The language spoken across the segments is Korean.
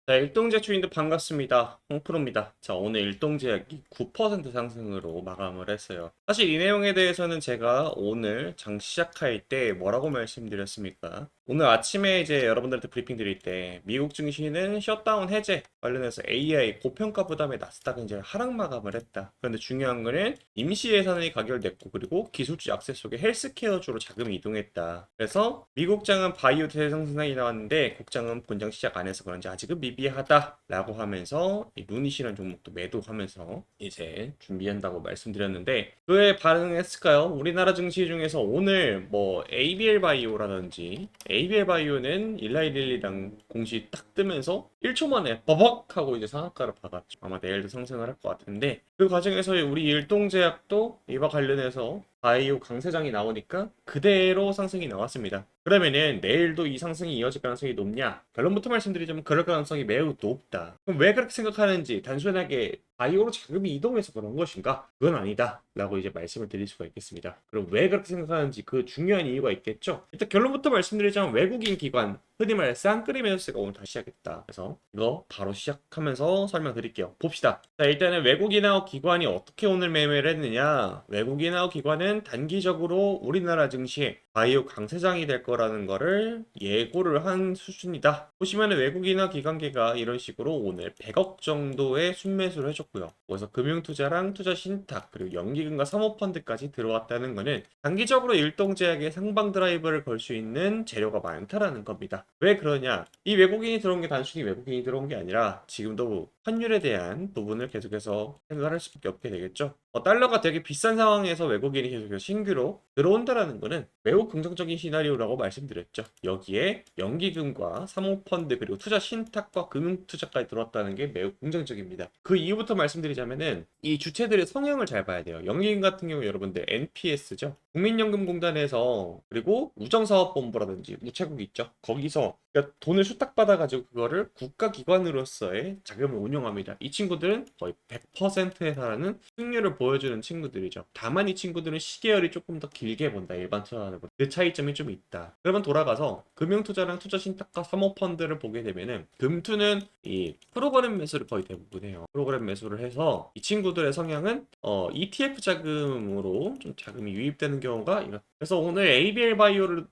자, 일동제주인들 반갑습니다. 홍프로입니다. 자, 오늘 일동제약이 9% 상승으로 마감을 했어요. 사실 이 내용에 대해서는 제가 오늘 장 시작할 때 뭐라고 말씀드렸습니까? 오늘 아침에 이제 여러분들한테 브리핑 드릴 때 미국 증시는 셧다운 해제 관련해서 AI 고평가 부담에 나스닥은 이제 하락 마감을 했다. 그런데 중요한 거는 임시 예산이 가결됐고 그리고 기술주 약세 속에 헬스케어주로 자금이 이동했다. 그래서 미국 장은 바이오 대상승이 나왔는데 국장은 본장 시작 안 해서 그런지 아직은 미비하다라고 하면서 이 루닛이라는 종목도 매도하면서 이제 준비한다고 말씀드렸는데 그에 반응했을까요? 우리나라 증시 중에서 오늘 뭐 ABL 바이오라든지 ABL 바이오는 일라이릴리랑 공시 딱 뜨면서 1초 만에 버벅 하고 이제 상한가를 박았죠. 아마 내일도 상승을 할 것 같은데 그 과정에서 우리 일동제약도 이와 관련해서 바이오 강세장이 나오니까 그대로 상승이 나왔습니다. 그러면은 내일도 이 상승이 이어질 가능성이 높냐? 결론부터 말씀드리자면 그럴 가능성이 매우 높다. 그럼 왜 그렇게 생각하는지 단순하게 바이오로 자금이 이동해서 그런 것인가? 그건 아니다. 라고 이제 말씀을 드릴 수가 있겠습니다. 그럼 왜 그렇게 생각하는지 그 중요한 이유가 있겠죠? 일단 결론부터 말씀드리자면 외국인 기관, 흔히 말해 쌍끌이 매수세가 오늘 다시 시작했다. 그래서 이거 바로 시작하면서 설명드릴게요. 봅시다. 자, 일단은 외국인하고 기관이 어떻게 오늘 매매를 했느냐? 외국인하고 기관은 단기적으로 우리나라 증시에 바이오 강세장이 될 거라는 거를 예고를 한 수준이다. 보시면 외국인이나 기관계가 이런 식으로 오늘 100억 정도의 순매수를 해줬고요. 그래서 금융투자랑 투자 신탁 그리고 연기금과 사모펀드까지 들어왔다는 거는 단기적으로 일동제약의 상방 드라이브를 걸 수 있는 재료가 많다라는 겁니다. 왜 그러냐? 이 외국인이 들어온 게 단순히 외국인이 들어온 게 아니라 지금도 환율에 대한 부분을 계속해서 생각할 수밖에 없게 되겠죠. 달러가 되게 비싼 상황에서 외국인이 계속해서 신규로 들어온다라는 거는 매우 긍정적인 시나리오라고 말씀드렸죠. 여기에 연기금과 사모펀드 그리고 투자 신탁과 금융투자까지 들어왔다는 게 매우 긍정적입니다. 그 이유부터 말씀드리자면은 이 주체들의 성향을 잘 봐야 돼요. 연기금 같은 경우 여러분들 NPS죠. 국민연금공단에서 그리고 우정사업본부라든지 우체국 있죠. 거기서 그러니까 돈을 수탁받아가지고 그거를 국가기관으로서의 자금을 운용합니다. 이 친구들은 거의 100%에 달하는 수익률을 보여주는 친구들이죠. 다만 이 친구들은 시계열이 조금 더 길게 본다. 일반 투자자들보다. 그 차이점이 좀 있다. 그러면 돌아가서 금융투자랑 투자신탁과 사모펀드를 보게 되면은 금투는 이 프로그램 매수를 거의 대부분 해요. 프로그램 매수를 해서 이 친구들의 성향은 ETF 자금으로 좀 자금이 유입되는 경우가 그래서 오늘 ABL 바이오를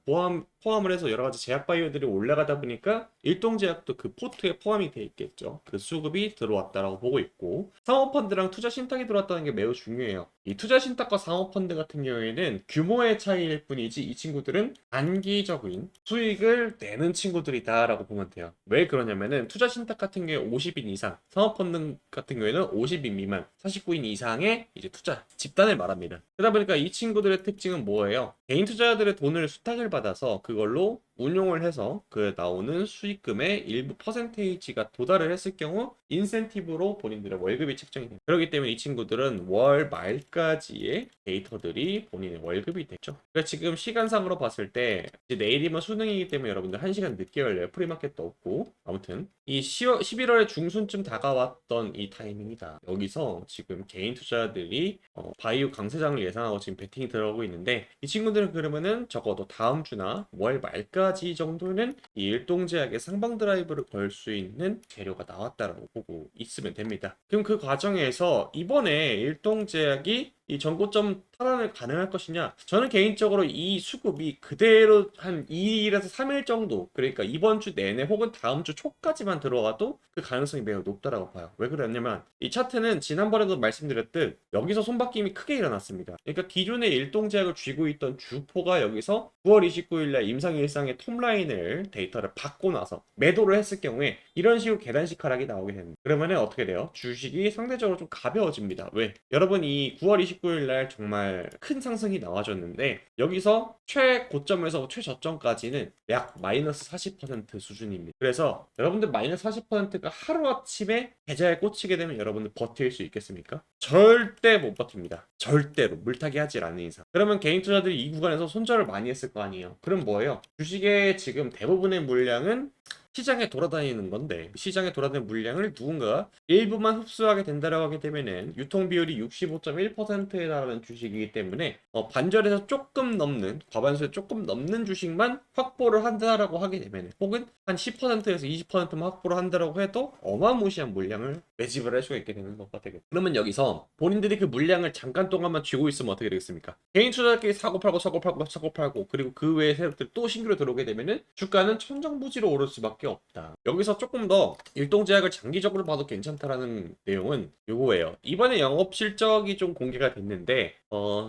포함을 해서 여러 가지 제약 바이오들이 올라가다 보니까 일동제약도 그 포트에 포함이 돼 있겠죠. 그 수급이 들어왔다라고 보고 있고 사모펀드랑 투자 신탁이 들어왔다는 게 매우 중요해요. 이 투자 신탁과 사모펀드 같은 경우에는 규모의 차이일 뿐이지 이 친구들은 단기적인 수익을 내는 친구들이다라고 보면 돼요. 왜 그러냐면은 투자 신탁 같은 경우에 50인 이상, 사모펀드 같은 경우에는 50인 미만, 49인 이상의 이제 투자 집단을 말합니다. 그러다 보니까 이 친구들의 특징은 뭐예요? 개인 투자자들의 돈을 수탁을 받아서 그걸로 운용을 해서 그 나오는 수익금의 일부 퍼센테이지가 도달을 했을 경우 인센티브로 본인들의 월급이 책정이 됩니다. 그렇기 때문에 이 친구들은 월 말까지의 데이터들이 본인의 월급이 되죠. 그래서 지금 시간상으로 봤을 때 이제 내일이면 수능이기 때문에 여러분들 1시간 늦게 열려요. 프리마켓도 없고 아무튼 이 11월의 중순쯤 다가왔던 이 타이밍이다. 여기서 지금 개인 투자자들이 바이오 강세장을 예상하고 지금 베팅이 들어가고 있는데 이 친구들은 그러면은 적어도 다음 주나 월 말까지 정도는 이 일동제약의 상방 드라이브를 걸 수 있는 재료가 나왔다라고 보고 있으면 됩니다. 그럼 그 과정에서 이번에 일동제약이 이 전고점 탈환을 가능할 것이냐? 저는 개인적으로 이 수급이 그대로 한 2일에서 3일 정도, 그러니까 이번 주 내내 혹은 다음 주 초까지만 들어와도 그 가능성이 매우 높다라고 봐요. 왜 그러냐면 이 차트는 지난번에도 말씀드렸듯 여기서 손바뀜이 크게 일어났습니다. 그러니까 기존의 일동제약을 쥐고 있던 주포가 여기서 9월 29일 날 임상일상의 톱라인을 데이터를 받고 나서 매도를 했을 경우에 이런 식으로 계단식 하락이 나오게 됩니다. 그러면 어떻게 돼요? 주식이 상대적으로 좀 가벼워집니다. 왜? 여러분 이 9월 29일 날 정말 큰 상승이 나와줬는데 여기서 최고점에서 최저점까지는 약 마이너스 40% 수준입니다. 그래서 여러분들 마이너스 40%가 하루아침에 계좌에 꽂히게 되면 여러분들 버틸 수 있겠습니까? 절대 못 버팁니다. 절대로 물타기 하지 않는 이상. 그러면 개인 투자들이 이 구간에서 손절을 많이 했을 거 아니에요. 그럼 뭐예요? 주식의 지금 대부분의 물량은 시장에 돌아다니는 건데 시장에 돌아다니는 물량을 누군가 일부만 흡수하게 된다라고 하게 되면은 유통 비율이 65.1%에 달하는 주식이기 때문에 반절에서 조금 넘는 과반수에 조금 넘는 주식만 확보를 한다라고 하게 되면 혹은 한 10%에서 20%만 확보를 한다라고 해도 어마무시한 물량을 매집을 할 수가 있게 되는 것과 되겠죠. 그러면 여기서 본인들이 그 물량을 잠깐 동안만 쥐고 있으면 어떻게 되겠습니까? 개인 투자자끼리 사고 팔고 사고 팔고 사고 팔고 그리고 그 외에 세력들이 또 신규로 들어오게 되면은 주가는 천정부지로 오를 수밖에 없다. 여기서 조금 더 일동제약을 장기적으로 봐도 괜찮다라는 내용은 요거예요. 이번에 영업 실적이 좀 공개가 됐는데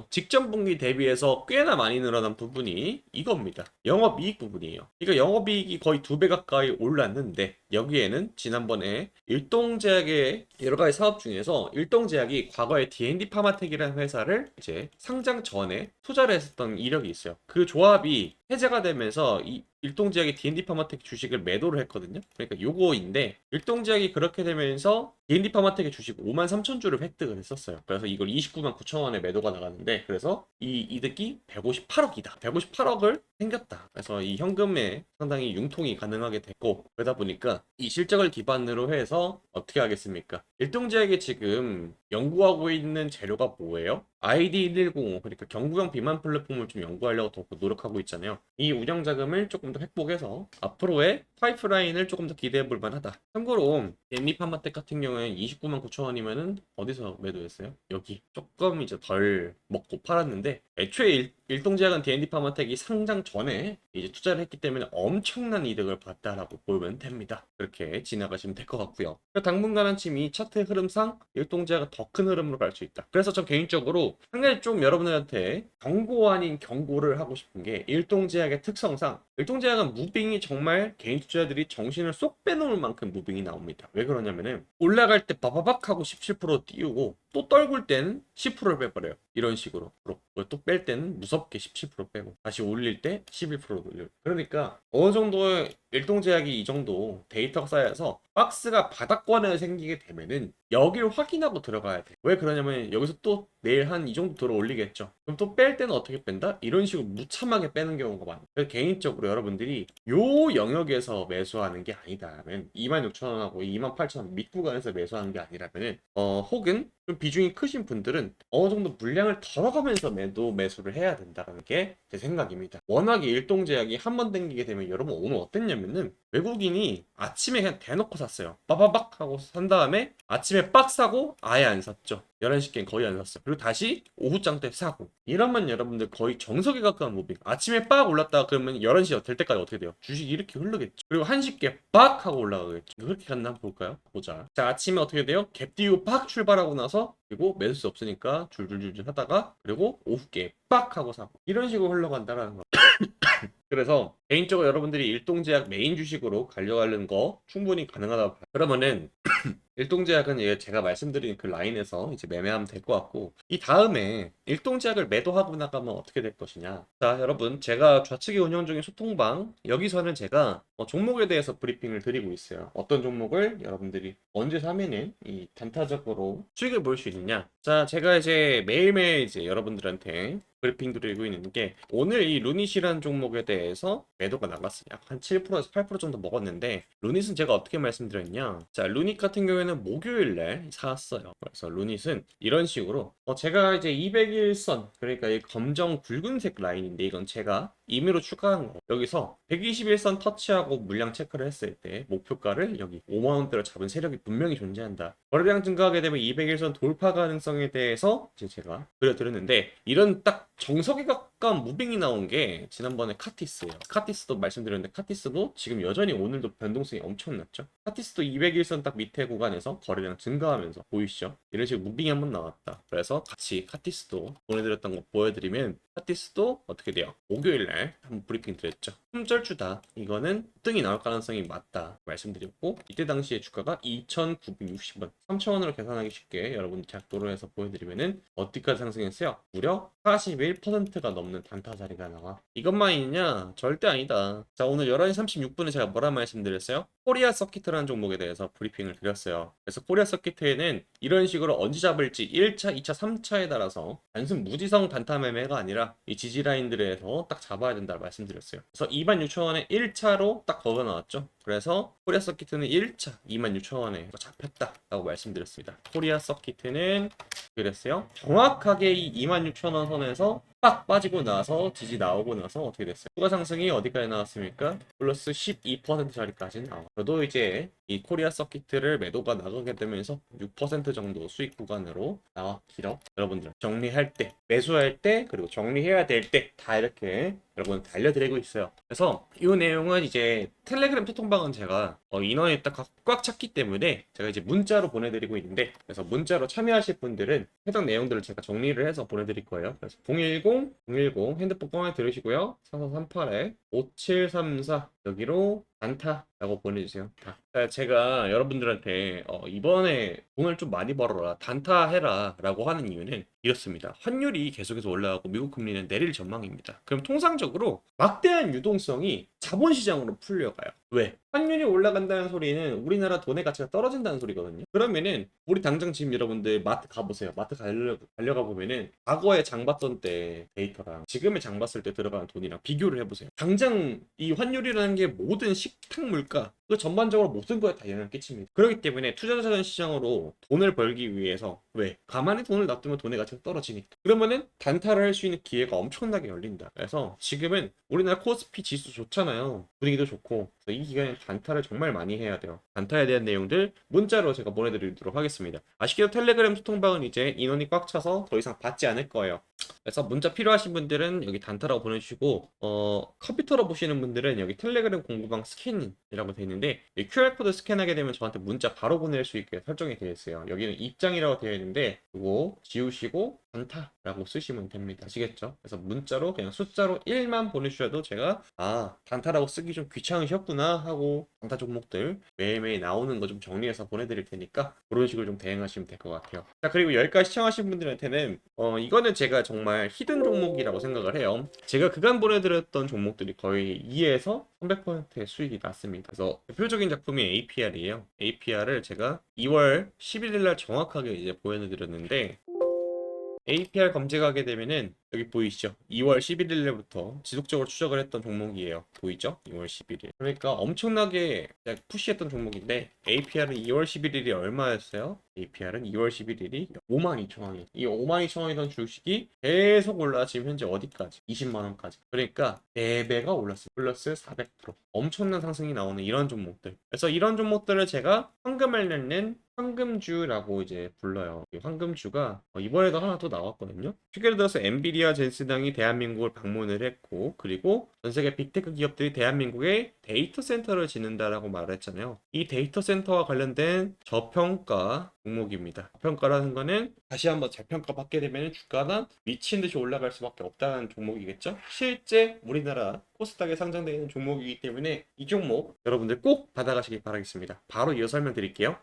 직전 분기 대비해서 꽤나 많이 늘어난 부분이 이겁니다. 영업이익 부분이에요. 그러니까 영업이익이 거의 2배 가까이 올랐는데 여기에는 지난번에 일동제약의 여러 가지 사업 중에서 일동제약이 과거에 D&D 파마텍이라는 회사를 이제 상장 전에 투자를 했었던 이력이 있어요. 그 조합이 해제가 되면서 이 일동제약이 D&D 파마텍 주식을 매도를 했거든요. 그러니까 요거인데 일동제약이 그렇게 되면서 D&D 파마텍의 주식 5만 3천 주를 획득을 했었어요. 그래서 이걸 29만 9천 원에 매도가 나갔는데 그래서 이 이득이 158억이다. 158억을 생겼다. 그래서 이 현금에 상당히 융통이 가능하게 됐고 그러다 보니까 이 실적을 기반으로 해서 어떻게 하겠습니까? 일동제약이 지금 연구하고 있는 재료가 뭐예요? ID110 그러니까 경구형 비만 플랫폼을 좀 연구하려고 더 노력하고 있잖아요. 이 운영 자금을 조금 더 획복해서 앞으로의 파이프라인을 조금 더 기대해 볼 만하다. 참고로 엠리파마텍 같은 경우에 29만 9천 원이면은 어디서 매도했어요? 여기 조금 이제 덜 먹고 팔았는데 애초에 일동제약은 D&D 파마텍이 상장 전에 이제 투자를 했기 때문에 엄청난 이득을 봤다라고 보면 됩니다. 그렇게 지나가시면 될 것 같고요. 당분간은 지금 이 차트 흐름상 일동제약은 더 큰 흐름으로 갈 수 있다. 그래서 저 개인적으로 상당히 좀 여러분들한테 경고 아닌 경고를 하고 싶은 게 일동제약의 특성상 일동제약은 무빙이 정말 개인 투자자들이 정신을 쏙 빼놓을 만큼 무빙이 나옵니다. 왜 그러냐면은 올라갈 때 바바박 하고 17% 띄우고 또 떨굴 때는 10%를 빼버려요. 이런 식으로. 또 뺄 때는 무섭게 17% 빼고 다시 올릴 때 11% 올려요. 그러니까 어느 정도의 일동제약이 이 정도 데이터가 쌓여서 박스가 바닥권에 생기게 되면은 여기를 확인하고 들어가야 돼. 왜 그러냐면 여기서 또 내일 한 이 정도 들어 올리겠죠. 그럼 또 뺄 때는 어떻게 뺀다? 이런 식으로 무참하게 빼는 경우가 많아요. 그래서 개인적으로 여러분들이 요 영역에서 매수하는 게 아니다면 26,000원하고 28,000원 밑구간에서 매수하는 게 아니라면은 혹은 좀 비중이 크신 분들은 어느 정도 물량을 덜어가면서 매수를 해야 된다는 게 제 생각입니다. 워낙에 일동제약이 한 번 땡기게 되면 여러분 오늘 어땠냐면은 외국인이 아침에 그냥 대놓고 샀어요. 빠바박 하고 산 다음에 아침에 빡 사고 아예 안 샀죠. 11시께는 거의 안 샀어요. 그리고 다시 오후장 때 사고. 이러면 여러분들 거의 정석에 가까운 무빙. 아침에 빡 올랐다가 그러면 11시 될 때까지 어떻게 돼요? 주식이 이렇게 흐르겠죠. 그리고 1시께 빡 하고 올라가겠죠. 그렇게 갔나 한번 볼까요? 보자. 자, 아침에 어떻게 돼요? 갭 띄우고 팍 출발하고 나서 그리고 매수 수 없으니까 줄줄줄줄 하다가 그리고 오후께 빡 하고 사고. 이런 식으로 흘러간다라는 거. 그래서 개인적으로 여러분들이 일동제약 메인 주식으로 가려가는 거 충분히 가능하다고 봐요. 그러면은 일동제약은 제가 말씀드린 그 라인에서 이제 매매하면 될 것 같고 이 다음에 일동제약을 매도하고 나가면 어떻게 될 것이냐. 자, 여러분 제가 좌측에 운영 중인 소통방 여기서는 제가 종목에 대해서 브리핑을 드리고 있어요. 어떤 종목을 여러분들이 언제 사면은 이 단타적으로 수익을 볼 수 있느냐. 자, 제가 이제 매일매일 이제 여러분들한테 브리핑 드리고 있는 게 오늘 이 루닛이라는 종목에 대해서 매도가 나갔어요. 약 한 7%에서 8% 정도 먹었는데 루닛은 제가 어떻게 말씀드렸냐. 자, 루닛 같은 경우에는 목요일날 사왔어요. 그래서 루닛은 이런 식으로 제가 이제 200일선 그러니까 이 검정 붉은색 라인인데 이건 제가 임의로 추가한 거. 여기서 121선 터치하고 물량 체크를 했을 때 목표가를 여기 5만원대로 잡은 세력이 분명히 존재한다. 거래량 증가하게 되면 201선 돌파 가능성에 대해서 이제 제가 그려드렸는데 이런 딱 정석에 가까운 무빙이 나온 게 지난번에 카티스예요. 카티스도 말씀드렸는데 카티스도 지금 여전히 오늘도 변동성이 엄청났죠. 카티스도 201선 딱 밑에 구간에서 거래량 증가하면서 보이시죠? 이런 식으로 무빙이 한번 나왔다. 그래서 같이 카티스도 보내드렸던 거 보여드리면 카티스도 어떻게 돼요? 목요일날 한번 브리핑 드렸죠. 품절주다. 이거는 등이 나올 가능성이 맞다 말씀드렸고 이때 당시에 주가가 2,960원 3,000원으로 계산하기 쉽게 여러분 작도로 해서 보여드리면은 어디까지 상승했어요? 무려 41%가 넘는 단타 자리가 나와. 이것만 있냐? 절대 아니다. 자, 오늘 11시 36분에 제가 뭐라 말씀드렸어요? 코리아 서키트라는 종목에 대해서 브리핑을 드렸어요. 그래서 코리아 서키트에는 이런 식으로 언제 잡을지 1차, 2차, 3차에 따라서 단순 무지성 단타 매매가 아니라 제가 이 지지 라인들에서 딱 잡아야 된다고 말씀드렸어요. 그래서 26,000원에 1차로 딱 거가 나왔죠. 그래서 코리아 서키트는 1차 26,000원에 잡혔다라고 말씀드렸습니다. 코리아 서키트는 그랬어요. 정확하게 이 26,000원 선에서 딱 빠지고 나서 지지 나오고 나서 어떻게 됐어요? 추가 상승이 어디까지 나왔습니까? 플러스 12%짜리까지 나와. 저도 이제 이 코리아 서키트를 매도가 나가게 되면서 6% 정도 수익 구간으로 나왔기로 여러분들 정리할 때, 매수할 때, 그리고 정리해야 될 때 다 이렇게 여러분 알려드리고 있어요. 그래서 이 내용은 이제 텔레그램 소통방은 제가 인원이 딱 꽉 찼기 때문에 제가 이제 문자로 보내드리고 있는데, 그래서 문자로 참여하실 분들은 해당 내용들을 제가 정리를 해서 보내드릴 거예요. 그래서 010 핸드폰 꺼내 들으시고요. 4438에 5734 여기로 단타라고 보내주세요. 제가 여러분들한테 이번에 돈을 좀 많이 벌어라, 단타 해라 라고 하는 이유는 이렇습니다. 환율이 계속해서 올라가고 미국 금리는 내릴 전망입니다. 그럼 통상적으로 막대한 유동성이 자본시장으로 풀려가요. 왜? 환율이 올라간다는 소리는 우리나라 돈의 가치가 떨어진다는 소리거든요. 그러면은 우리 당장 지금 여러분들 마트 가보세요. 마트 가려가 보면은 과거에 장 봤던 때 데이터랑 지금의 장 봤을 때 들어가는 돈이랑 비교를 해보세요. 당장 이 환율이라는 게 모든 식탁 물가, 그 전반적으로 모든 거에 다 영향을 끼칩니다. 그렇기 때문에 투자자산 시장으로 돈을 벌기 위해서, 왜? 가만히 돈을 놔두면 돈의 가치가 떨어지니까. 그러면은 단타를 할 수 있는 기회가 엄청나게 열린다. 그래서 지금은 우리나라 코스피 지수 좋잖아요. 분위기도 좋고. 그래서 이 기간에 단타를 정말 많이 해야 돼요. 단타에 대한 내용들 문자로 제가 보내드리도록 하겠습니다. 아쉽게도 텔레그램 소통방은 이제 인원이 꽉 차서 더 이상 받지 않을 거예요. 그래서 문자 필요하신 분들은 여기 단타라고 보내주시고, 컴퓨터로 보시는 분들은 여기 텔레그램 공부방 스캔이라고 되어 있는데, 이 QR코드 스캔하게 되면 저한테 문자 바로 보낼 수 있게 설정이 되어 있어요. 여기는 입장이라고 되어 있는데 이거 지우시고 단타라고 쓰시면 됩니다. 아시겠죠? 그래서 문자로 그냥 숫자로 1만 보내주셔도 제가 단타라고 쓰기 좀 귀찮으셨구나 하고 단타 종목들 매일매일 나오는 거 좀 정리해서 보내드릴 테니까 그런 식으로 좀 대응하시면 될 것 같아요. 자, 그리고 여기까지 시청하신 분들한테는 이거는 제가 정말 히든 종목이라고 생각을 해요. 제가 그간 보내드렸던 종목들이 거의 2에서 300%의 수익이 났습니다. 그래서 대표적인 작품이 APR이에요. APR을 제가 2월 11일 날 정확하게 이제 보여드렸는데, APR 검색하게 되면은 여기 보이시죠? 2월 11일부터 지속적으로 추적을 했던 종목이에요. 보이죠? 2월 11일. 그러니까 엄청나게 푸시했던 종목인데, APR은 2월 11일이 얼마였어요? APR은 2월 11일이 52,000원이. 이 52,000원이던 주식이 계속 올라 지금 현재 어디까지? 20만원까지. 그러니까 4배가 올랐어요. 플러스 400%. 엄청난 상승이 나오는 이런 종목들. 그래서 이런 종목들을 제가 황금을 냈는 황금주라고 이제 불러요. 이 황금주가 이번에도 하나 또 나왔거든요. 최근 들어서 엔비디아 젠스당이 대한민국을 방문을 했고, 그리고 전 세계 빅테크 기업들이 대한민국에 데이터 센터를 짓는다라고 말을 했잖아요. 이 데이터 센터와 관련된 저평가 종목입니다. 저평가라는 거는 다시 한번 재평가 받게 되면 주가가 미친 듯이 올라갈 수밖에 없다는 종목이겠죠. 실제 우리나라 코스닥에 상장되어 있는 종목이기 때문에 이 종목 여러분들 꼭 받아가시기 바라겠습니다. 바로 이어 설명드릴게요.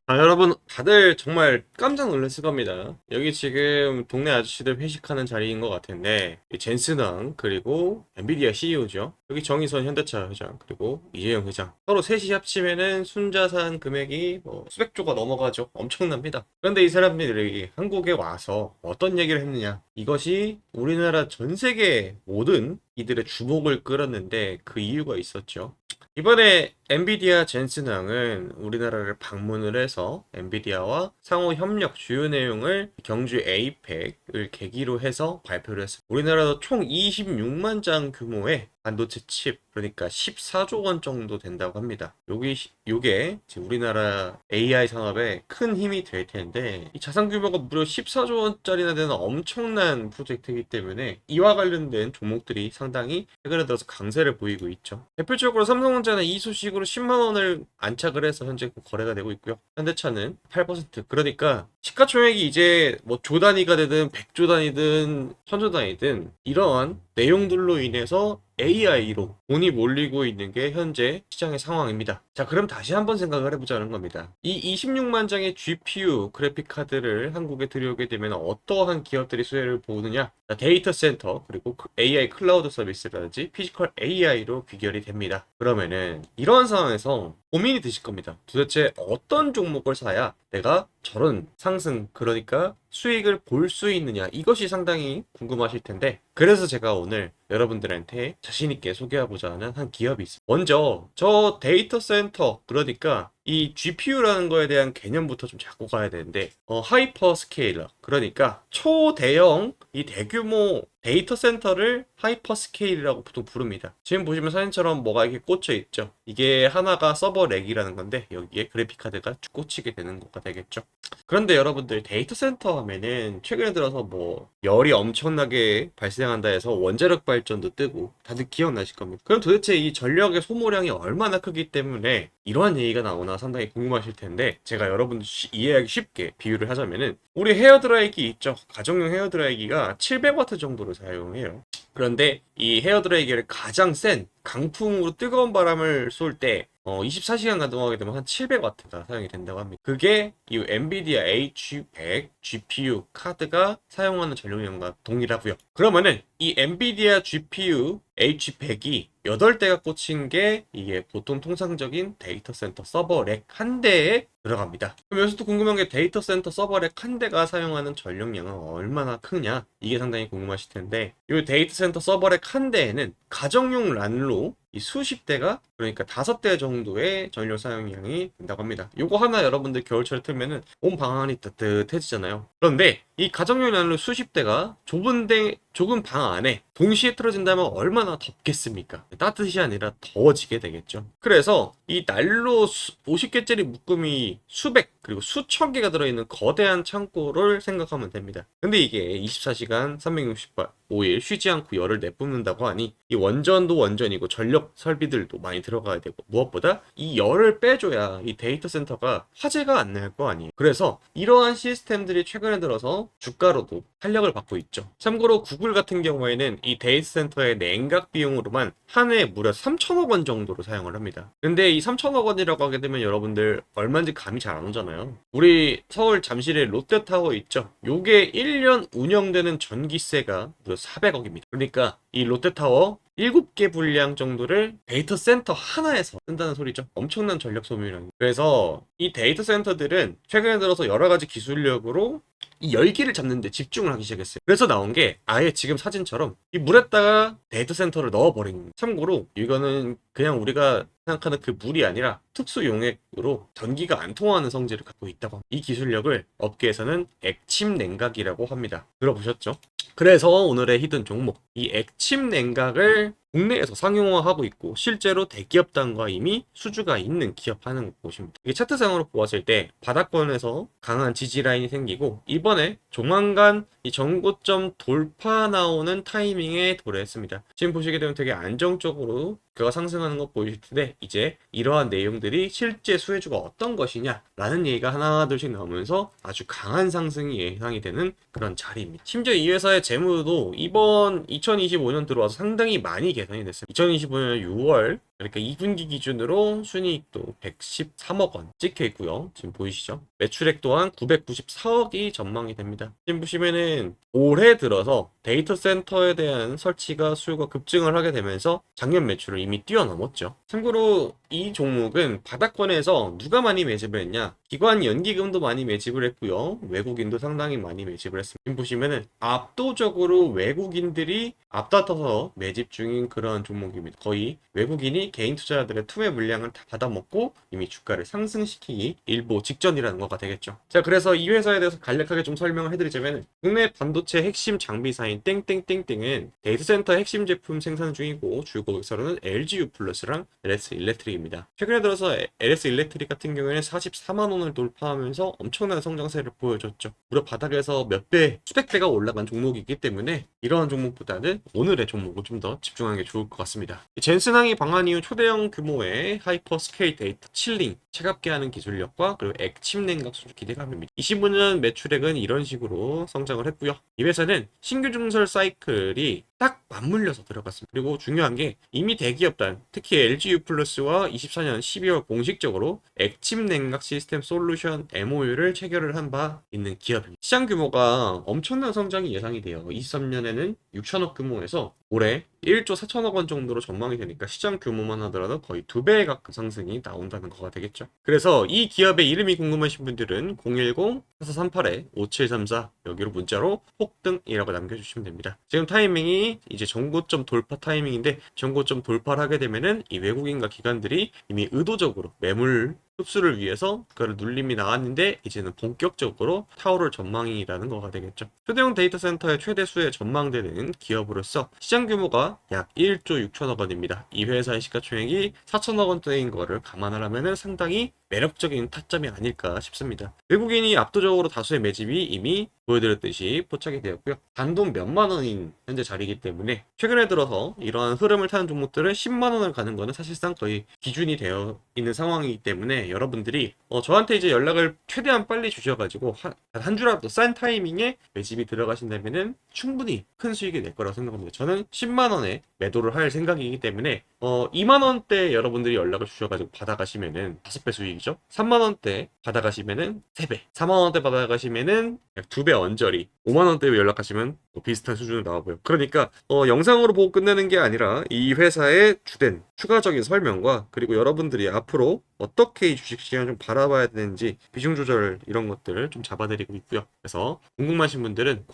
여러분 다들 정말 깜짝 놀랐을 겁니다. 여기 지금 동네 아저씨들 회식하는 자리인 것 같은데, 젠스당 그리고 엔비디아 CEO죠. 여기 정의선 현대차 회장 그리고 이재용 회장, 서로 셋이 합치면은 순자산 금액이 수백조가 넘어가죠. 엄청납니다. 그런데 이 사람들이 한국에 와서 어떤 얘기를 했느냐, 이것이 우리나라 전 세계 모든 이들의 주목을 끌었는데 그 이유가 있었죠. 이번에 엔비디아 젠슨항은 우리나라를 방문을 해서 엔비디아와 상호 협력 주요 내용을 경주 에이펙을 계기로 해서 발표를 했습니다. 우리나라도 총 26만 장 규모의 반도체 칩, 그러니까 14조 원 정도 된다고 합니다. 요게 우리나라 AI 산업에 큰 힘이 될 텐데, 이 자산 규모가 무려 14조 원짜리나 되는 엄청난 프로젝트이기 때문에 이와 관련된 종목들이 상당히 최근에 들어서 강세를 보이고 있죠. 대표적으로 삼성전자는 이 소식으로 10만 원을 안착을 해서 현재 거래가 되고 있고요. 현대차는 8%. 그러니까 시가총액이 이제 조 단위가 되든 100조 단위든 1000조 단위든 이러한 내용들로 인해서 AI로 돈이 몰리고 있는 게 현재 시장의 상황입니다. 자, 그럼 다시 한번 생각을 해보자는 겁니다. 이 26만 장의 GPU 그래픽 카드를 한국에 들여오게 되면 어떠한 기업들이 수혜를 보느냐? 데이터 센터 그리고 AI 클라우드 서비스라든지 피지컬 AI로 귀결이 됩니다. 그러면은 이러한 상황에서 고민이 드실 겁니다. 도대체 어떤 종목을 사야 내가 저런 상승, 그러니까 수익을 볼 수 있느냐, 이것이 상당히 궁금하실 텐데, 그래서 제가 오늘 여러분들한테 자신있게 소개하고자 하는 한 기업이 있습니다. 먼저 저 데이터 센터, 그러니까 이 GPU라는 거에 대한 개념부터 좀 잡고 가야 되는데, 하이퍼 스케일러, 그러니까 초대형 이 대규모 데이터 센터를 하이퍼 스케일이라고 보통 부릅니다. 지금 보시면 사진처럼 뭐가 이렇게 꽂혀 있죠. 이게 하나가 서버 렉이라는 건데, 여기에 그래픽 카드가 쭉 꽂히게 되는 거가 되겠죠. 그런데 여러분들, 데이터 센터 하면은 최근에 들어서 뭐 열이 엄청나게 발생한다 해서 원자력 발전도 뜨고 다들 기억나실 겁니다. 그럼 도대체 이 전력의 소모량이 얼마나 크기 때문에 이러한 얘기가 나오나 상당히 궁금하실 텐데, 제가 여러분들 이해하기 쉽게 비유를 하자면은, 우리 헤어드라이기 있죠. 가정용 헤어드라이기가 700W 정도를 사용해요. 그런데 이 헤어드라이기를 가장 센 강풍으로 뜨거운 바람을 쏠 때 24시간 가동하게 되면 한 700W가 사용이 된다고 합니다. 그게 이 엔비디아 H100 GPU 카드가 사용하는 전력량과 동일하고요. 그러면은 이 엔비디아 GPU H100이 8대가 꽂힌 게 이게 보통 통상적인 데이터 센터 서버 렉 한 대에 들어갑니다. 그럼 여기서 또 궁금한 게, 데이터 센터 서버 렉 한 대가 사용하는 전력량은 얼마나 크냐? 이게 상당히 궁금하실 텐데, 이 데이터 센터 서버 렉 한 대에는 가정용 란로 이 수십 대가, 그러니까 5대 정도의 전력 사용량이 된다고 합니다. 요거 하나 여러분들 겨울철에 틀면은 온 방 안이 따뜻해지잖아요. 그런데 이 가정용 란로 수십 대가 좁은 방 안에 동시에 틀어진다면 얼마나 덥겠습니까? 따뜻이 아니라 더워지게 되겠죠. 그래서 이 난로 50개짜리 묶음이 수백 그리고 수천 개가 들어있는 거대한 창고를 생각하면 됩니다. 근데 이게 24시간 365일 쉬지 않고 열을 내뿜는다고 하니 이 원전도 원전이고 전력 설비들도 많이 들어가야 되고, 무엇보다 이 열을 빼줘야 이 데이터 센터가 화재가 안 날 거 아니에요. 그래서 이러한 시스템들이 최근에 들어서 주가로도 탄력을 받고 있죠. 참고로 구글 같은 경우에는 이 데이터 센터의 냉각 비용으로만 한 해에 무려 3천억 원 정도로 사용을 합니다. 근데 이 3천억 원이라고 하게 되면 여러분들 얼마인지 감이 잘 안 오잖아요. 우리 서울 잠실에 롯데타워 있죠. 요게 1년 운영되는 전기세가 무려 400억입니다. 그러니까 이 롯데타워 7개 분량 정도를 데이터 센터 하나에서 쓴다는 소리죠. 엄청난 전력 소모량. 그래서 이 데이터 센터들은 최근에 들어서 여러 가지 기술력으로 이 열기를 잡는 데 집중을 하기 시작했어요. 그래서 나온 게 아예 지금 사진처럼 이 물에다가 데이터 센터를 넣어버린 거예요. 참고로 이거는 그냥 우리가 생각하는 그 물이 아니라 특수 용액으로 전기가 안 통하는 성질을 갖고 있다고 합니다. 이 기술력을 업계에서는 액침 냉각이라고 합니다. 들어보셨죠? 그래서 오늘의 히든 종목, 이 액침 냉각을 국내에서 상용화하고 있고, 실제로 대기업단과 이미 수주가 있는 기업 하는 곳입니다. 이게 차트상으로 보았을 때 바닥권에서 강한 지지 라인이 생기고, 이번에 조만간 이 전고점 돌파 나오는 타이밍에 도래했습니다. 지금 보시게 되면 되게 안정적으로 그가 상승하는 것 보이실 텐데, 이제 이러한 내용들이 실제 수혜주가 어떤 것이냐라는 얘기가 하나둘씩 나오면서 아주 강한 상승이 예상이 되는 그런 자리입니다. 심지어 이 회사의 재무도 이번 2025년 들어와서 상당히 많이 개선이 됐습니다. 2025년 6월, 그러니까 2분기 기준으로 순이익도 113억 원 찍혀 있고요. 지금 보이시죠? 매출액 또한 994억이 전망이 됩니다. 지금 보시면은 올해 들어서 데이터 센터에 대한 설치가 수요가 급증을 하게 되면서 작년 매출을 이미 뛰어넘었죠. 참고로 이 종목은 바닥권에서 누가 많이 매집을 했냐? 기관 연기금도 많이 매집을 했고요. 외국인도 상당히 많이 매집을 했습니다. 지금 보시면은 압도적으로 외국인들이 앞다퉈서 매집 중인 그런 종목입니다. 거의 외국인이 개인 투자자들의 투매 물량을 다 받아먹고 이미 주가를 상승시키기 일보 직전이라는 거가 되겠죠. 자, 그래서 이 회사에 대해서 간략하게 좀 설명을 해드리자면, 국내 반도체 핵심 장비사인 땡땡땡땡은 데이터 센터 핵심 제품 생산 중이고, 주 고객사로는 LGU 플러스랑 LS 일렉트릭입니다. 최근에 들어서 LS 일렉트릭 같은 경우에는 44만 원을 돌파하면서 엄청난 성장세를 보여줬죠. 무려 바닥에서 몇 배, 수백 배가 올라간 종목이기 때문에 이러한 종목보다는 오늘의 종목을 좀 더 집중하는 게 좋을 것 같습니다. 젠슨항이 방한 이후 초대형 규모의 하이퍼 스케일 데이터 칠링, 차갑게 하는 기술력과 그리고 액침 냉각 수주 기대감입니다. 25년 매출액은 이런 식으로 성장을 했고요. 이 회사는 신규 증설 사이클이 딱 맞물려서 들어갔습니다. 그리고 중요한 게 이미 대기업단, 특히 LGU 플러스와 24년 12월 공식적으로 액침 냉각 시스템 솔루션 MOU를 체결을 한 바 있는 기업입니다. 시장 규모가 엄청난 성장이 예상이 돼요. 23년에는 6천억 규모에서 올해 1조 4천억 원 정도로 전망이 되니까 시장 규모만 하더라도 거의 2배에 가까운 상승이 나온다는 거가 되겠죠. 그래서 이 기업의 이름이 궁금하신 분들은 010-4438-5734 여기로 문자로 폭등이라고 남겨주시면 됩니다. 지금 타이밍이 이제 정고점 돌파 타이밍인데 정고점 돌파를 하게 되면은 이 외국인과 기관들이 이미 의도적으로 매물 흡수를 위해서 그걸 눌림이 나왔는데 이제는 본격적으로 타오를 전망이라는 거가 되겠죠. 초대형 데이터 센터의 최대 수에 전망되는 기업으로서 시장 규모가 약 1조 6천억 원입니다. 이 회사의 시가총액이 4천억 원대인 거를 감안을 하면은 상당히 매력적인 타점이 아닐까 싶습니다. 외국인이 압도적으로 다수의 매집이 이미 보여드렸듯이 포착이 되었고요. 단돈 몇만 원인 현재 자리이기 때문에 최근에 들어서 이러한 흐름을 타는 종목들은 10만 원을 가는 거는 사실상 거의 기준이 되어 있는 상황이기 때문에 여러분들이 저한테 이제 연락을 최대한 빨리 주셔가지고 한 주라도 싼 타이밍에 매집이 들어가신다면은 충분히 큰 수익이 낼 거라고 생각합니다. 저는 10만 원에 매도를 할 생각이기 때문에 2만 원대 여러분들이 연락을 주셔가지고 받아가시면은 5배 수익이죠. 3만 원대 받아가시면은 3배, 4만 원대 받아가시면은 약 2배 언저리, 5만 원대 연락하시면 뭐 비슷한 수준으로 나와보여. 그러니까 영상으로 보고 끝내는 게 아니라 이 회사의 주된 추가적인 설명과 그리고 여러분들이 앞으로 어떻게 이 주식시장을 좀 바라봐야 되는지 비중 조절 이런 것들을 좀 잡아드리고 있고요. 그래서 궁금하신 분들은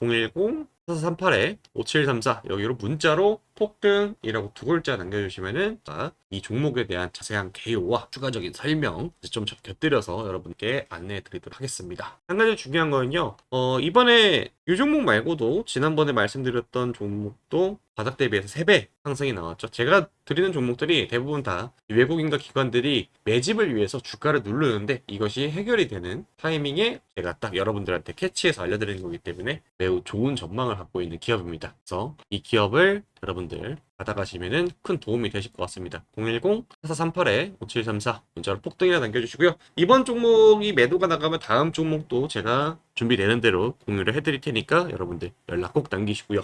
010-4438-5734 여기로 문자로 폭등이라고 두 글자 남겨주시면은 이 종목에 대한 자세한 개요와 추가적인 설명 좀 곁들여서 여러분께 안내해 드리도록 하겠습니다. 한 가지 중요한 거는요. 이번에 이 종목 말고도 지난번에 말씀드렸던 종목도 바닥 대비해서 3배 상승이 나왔죠. 제가 드리는 종목들이 대부분 다 외국인과 기관들이 매집을 위해서 주가를 누르는데 이것이 해결이 되는 타이밍에 제가 딱 여러분들한테 캐치해서 알려드리는 거기 때문에 매우 좋은 전망을 갖고 있는 기업입니다. 그래서 이 기업을 여러분들 받아가시면은 큰 도움이 되실 것 같습니다. 010-4438-5734 문자로 폭등이라 남겨주시고요. 이번 종목이 매도가 나가면 다음 종목도 제가 준비되는 대로 공유를 해드릴 테니까 여러분들 연락 꼭 남기시고요.